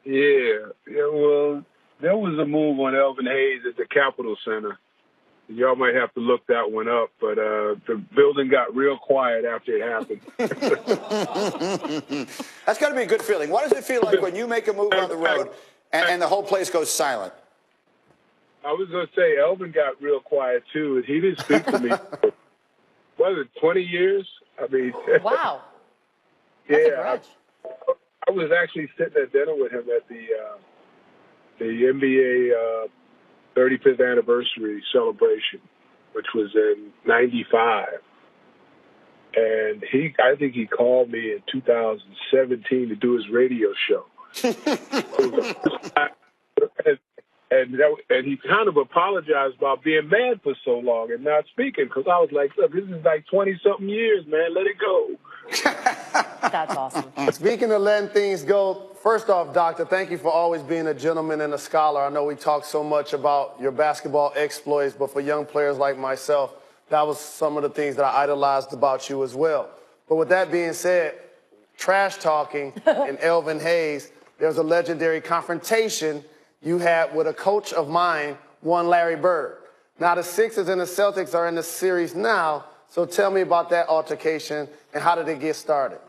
Yeah. Well, there was a move on Elvin Hayes at the Capitol Center. Y'all might have to look that one up, but the building got real quiet after it happened. That's got to be a good feeling. What does it feel like when you make a move on the road and the whole place goes silent? I was going to say, Elvin got real quiet, too. He didn't speak to me for, what is it, 20 years? I mean. Wow. That's a grudge. I was actually sitting at dinner with him at the NBA 35th anniversary celebration, which was in '95. And I think he called me in 2017 to do his radio show. And he kind of apologized about being mad for so long and not speaking, because I was like, look, this is like 20-something years, man. Let it go. That's awesome. Speaking of letting things go, first off, Doctor, thank you for always being a gentleman and a scholar. I know we talk so much about your basketball exploits, but for young players like myself, that was some of the things that I idolized about you as well. But with that being said, trash talking and Elvin Hayes, there's a legendary confrontation you had with a coach of mine, one Larry Bird. Now the Sixers and the Celtics are in the series now, so tell me about that altercation and how did it get started?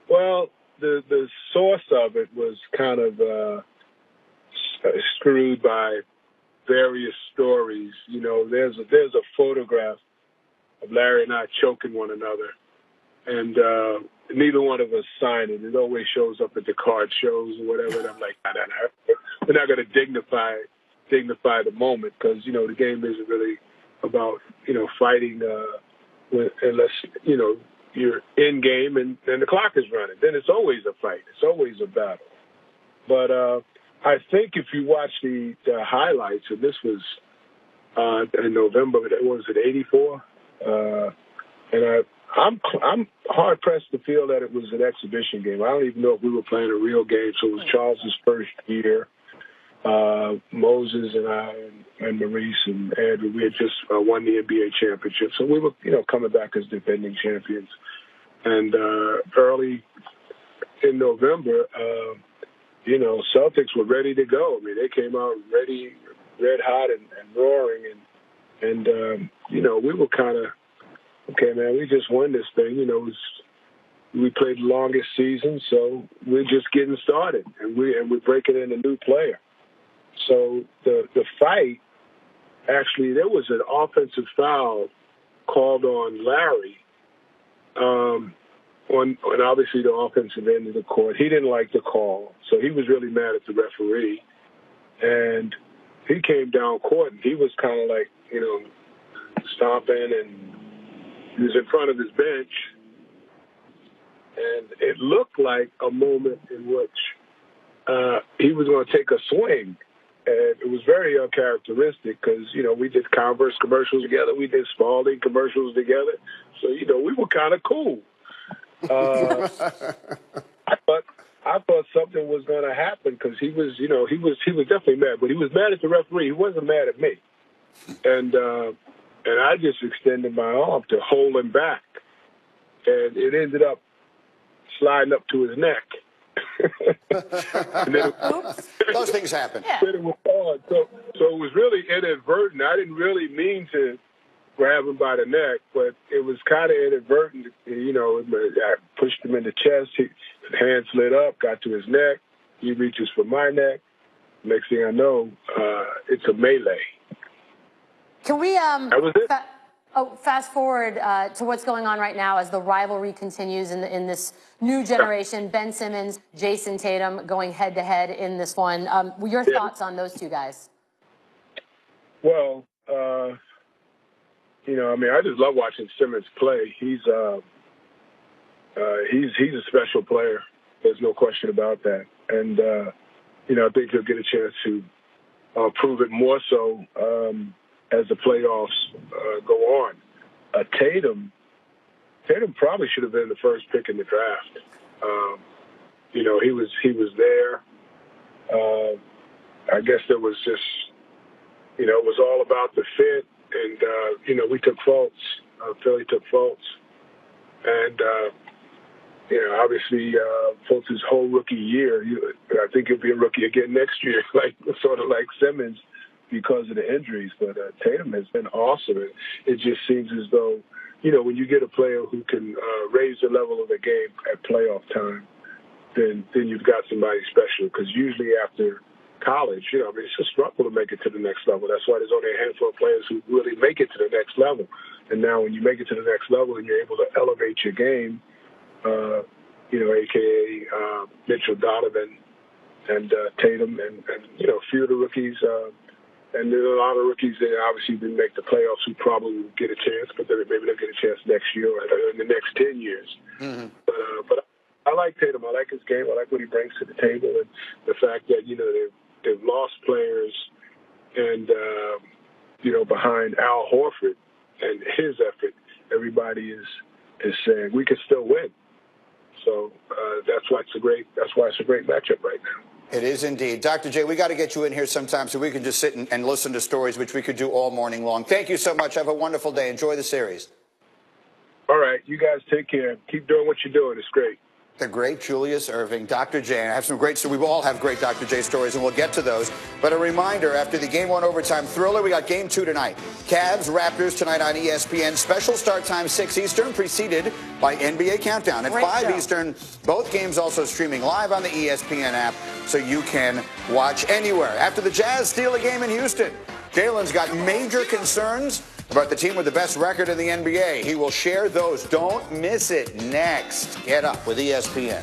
Well, the source of it was kind of screwed by various stories. You know, there's a photograph of Larry and I choking one another, and neither one of us signed it. It always shows up at the card shows or whatever. And I'm like, nah. We're not going to dignify the moment, because you know the game isn't really about fighting unless you're in game and the clock is running. Then it's always a fight. It's always a battle. But I think if you watch the highlights, and this was in November, was it '84? And I'm hard pressed to feel that it was an exhibition game. I don't even know if we were playing a real game. So it was Charles's first year. Moses and I and Maurice and Andrew, we had just won the NBA championship. So we were, coming back as defending champions. And early in November, Celtics were ready to go. I mean, they came out ready, red hot and roaring. And we were kind of, okay, man, we just won this thing. We played the longest season, so we're just getting started. And we're breaking in a new player. So the fight, actually, there was an offensive foul called on Larry on obviously the offensive end of the court. He didn't like the call, so he was really mad at the referee. And he came down court, and he was kind of like, stomping, and he was in front of his bench. And it looked like a moment in which he was going to take a swing. And it was very uncharacteristic because, we did Converse commercials together. We did Spalding commercials together. So, we were kind of cool. I thought something was going to happen because he was definitely mad. But he was mad at the referee. He wasn't mad at me. And I just extended my arm to hold him back. And it ended up sliding up to his neck. Those things happen. Yeah. It was hard. So it was really inadvertent. I didn't really mean to grab him by the neck, but it was kind of inadvertent. I pushed him in the chest. His hand slid up, got to his neck. He reaches for my neck. Next thing I know, it's a melee. Can we that was it. Fast forward to what's going on right now as the rivalry continues in this new generation. Ben Simmons, Jason Tatum going head-to-head in this one. Your thoughts on those two guys? Well, I just love watching Simmons play. He's a special player. There's no question about that. And, I think he'll get a chance to prove it more so as the playoffs go on. Tatum probably should have been the first pick in the draft. He was there. I guess there was just, it was all about the fit. And, we took faults. Philly took faults. And, Obviously, Fultz's whole rookie year, I think he'll be a rookie again next year, sort of like Simmons, because of the injuries. But Tatum has been awesome. It just seems as though, when you get a player who can raise the level of the game at playoff time, then you've got somebody special. Because usually after college, it's a struggle to make it to the next level. That's why there's only a handful of players who really make it to the next level. And now when you make it to the next level and you're able to elevate your game, a.k.a. Mitchell Donovan and Tatum and a few of the rookies. And there's a lot of rookies that obviously didn't make the playoffs who probably will get a chance, but maybe they'll get a chance next year or in the next 10 years. Mm-hmm. But I like Tatum. I like his game. I like what he brings to the table. And the fact that, they've lost players and, behind Al Horford and his effort, everybody is saying we can still win. So that's why it's a great matchup right now. It is indeed. Dr. J, we got to get you in here sometime so we can just sit and listen to stories, which we could do all morning long. Thank you so much. Have a wonderful day. Enjoy the series. All right. You guys take care. Keep doing what you're doing. It's great. The great Julius Erving, Dr. J. And I have some great stories. We all have great Dr. J stories, and we'll get to those. But a reminder, after the Game 1 overtime thriller, we got Game 2 tonight. Cavs, Raptors tonight on ESPN. Special start time, 6 Eastern, preceded by NBA Countdown at 5 Eastern. Both games also streaming live on the ESPN app, so you can watch anywhere. After the Jazz steal a game in Houston, Jalen's got major concerns about the team with the best record in the NBA. He will share those. Don't miss it next. Get Up with ESPN.